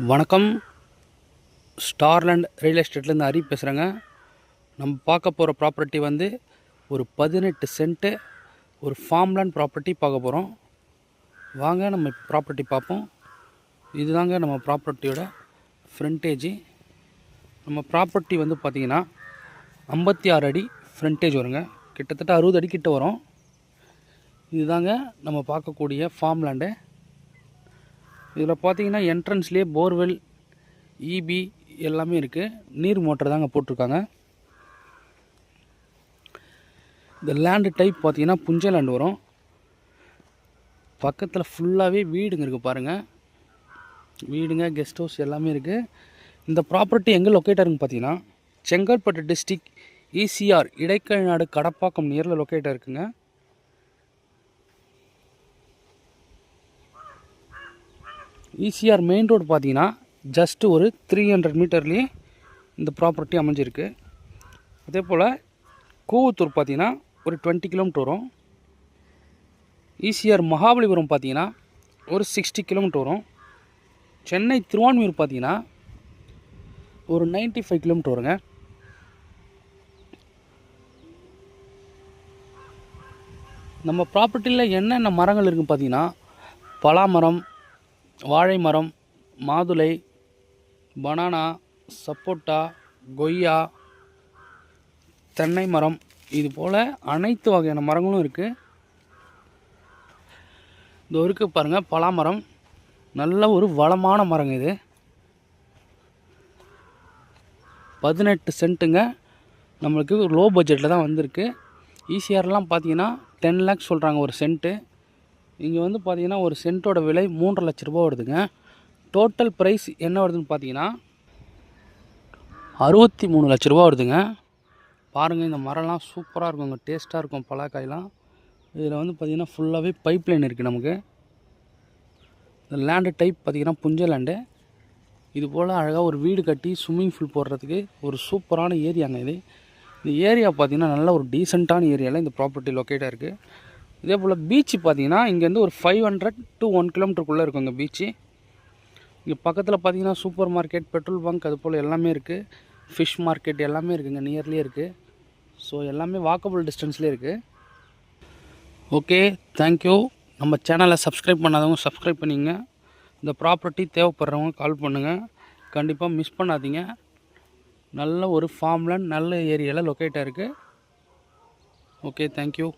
வணக்கம். ஸ்டார்லேண்ட் ரியல் எஸ்டேட்லேருந்து ஹரி பேசுகிறேங்க. நம்ம பார்க்க போகிற ப்ராப்பர்ட்டி வந்து ஒரு 18 சென்ட்டு ஒரு ஃபார்ம்லேண்ட் ப்ராப்பர்ட்டி பார்க்க போகிறோம். வாங்க நம்ம ப்ராப்பர்ட்டி பார்ப்போம். இதுதாங்க நம்ம ப்ராப்பர்ட்டியோட ஃப்ரண்டேஜி. நம்ம ப்ராப்பர்ட்டி வந்து பார்த்திங்கன்னா 56 அடி ஃப்ரண்டேஜ் வருங்க. கிட்டத்தட்ட 60 அடி கிட்ட வரும். இதுதாங்க நம்ம பார்க்கக்கூடிய ஃபார்ம்லேண்டு. இதில் பார்த்தீங்கன்னா என்ட்ரன்ஸ்லேயே போர்வெல், இபி எல்லாமே இருக்குது. நீர் மோட்டர் தாங்க போட்டிருக்காங்க. இந்த லேண்டு டைப் பார்த்தீங்கன்னா புஞ்சை லேண்டு வரும். பக்கத்தில் ஃபுல்லாகவே வீடுங்க இருக்குது பாருங்கள். வீடுங்க, கெஸ்ட் ஹவுஸ் எல்லாமே இருக்குது. இந்த ப்ராப்பர்ட்டி எங்கே லொக்கேட் ஆகுதுன்னு பார்த்தீங்கன்னா செங்கல்பட்டு டிஸ்ட்ரிக் ஈசிஆர் இடைக்கநாடு கடப்பாக்கம் நியரில் லொக்கேட் இருக்குங்க. ஈசிஆர் மெயின் ரோடு பார்த்தீங்கன்னா ஜஸ்ட்டு ஒரு 300 மீட்டர்லேயே இந்த ப்ராப்பர்ட்டி அமைஞ்சிருக்கு. அதே போல் கூவத்தூர் பார்த்தீங்கன்னா ஒரு 20 கிலோமீட்டர் வரும். ஈசிஆர் மகாபலிபுரம் பார்த்தீங்கன்னா ஒரு 60 கிலோமீட்டர் வரும். சென்னை திருவான்மியூர் பார்த்தீங்கன்னா ஒரு 95 கிலோமீட்டர் வருங்க. நம்ம ப்ராப்பர்ட்டியில் என்னென்ன மரங்கள் இருக்குதுன்னு பார்த்தீங்கன்னா பலாமரம், வாழை மரம், மாதுளை, பனானா, சப்போட்டா, கொய்யா, தென்னை மரம், இது போல் அனைத்து வகையான மரங்களும் இருக்குது. இது இருக்குது பாருங்கள் பலாமரம். நல்ல ஒரு வளமான மரங்க இது. 18 சென்ட்டுங்க. நம்மளுக்கு லோ பட்ஜெட்டில் தான் வந்திருக்கு. ஈசிஆர்லாம் பார்த்தீங்கன்னா 10 லேக்ஸ் சொல்கிறாங்க ஒரு சென்ட்டு. இங்கே வந்து பார்த்தீங்கன்னா ஒரு சென்ட்டோட விலை 3.5 லட்ச ரூபா வருதுங்க. டோட்டல் ப்ரைஸ் என்ன வருதுன்னு பார்த்தீங்கன்னா 63 லட்ச ரூபா வருதுங்க. பாருங்கள், இந்த மரம்லாம் சூப்பராக இருக்குங்க, டேஸ்ட்டாக இருக்கும் பலாக்காயெலாம். இதில் வந்து பார்த்திங்கன்னா ஃபுல்லாகவே பைப் லைன் இருக்குது நமக்கு. இந்த லேண்டு டைப் பார்த்திங்கன்னா புஞ்சை லேண்டு. இது போல் அழகாக ஒரு வீடு கட்டி ஸ்விம்மிங் பூல் போடுறதுக்கு ஒரு சூப்பரான ஏரியாங்க இது. இந்த ஏரியா பார்த்திங்கன்னா நல்ல ஒரு டீசெண்டான ஏரியாவில் இந்த ப்ராப்பர்ட்டி லொக்கேட்டாக இருக்குது. இதே போல் பீச்சு பார்த்தீங்கன்னா இங்கேருந்து ஒரு 500 to 1 கிலோமீட்டருக்குள்ளே இருக்கும் இங்கே பீச்சு. இங்கே பக்கத்தில் பார்த்தீங்கன்னா சூப்பர் மார்க்கெட், பெட்ரோல் பங்க், அது போல் எல்லாமே இருக்குது. ஃபிஷ் மார்க்கெட் எல்லாமே இருக்குதுங்க, நியர்லேயே இருக்குது. ஸோ எல்லாமே வாக்கபிள் டிஸ்டன்ஸ்லேயே இருக்குது. Okay, thank you. நம்ம சேனலை சப்ஸ்கிரைப் பண்ணாதவங்க சப்ஸ்கிரைப் பண்ணிங்க. இந்த ப்ராப்பர்ட்டி தேவைப்படுறவங்க கால் பண்ணுங்கள். கண்டிப்பாக மிஸ் பண்ணாதீங்க. நல்ல ஒரு ஃபார்ம்லேண்ட், நல்ல ஏரியாவில் லொக்கேட்டாக இருக்குது. Okay, thank you.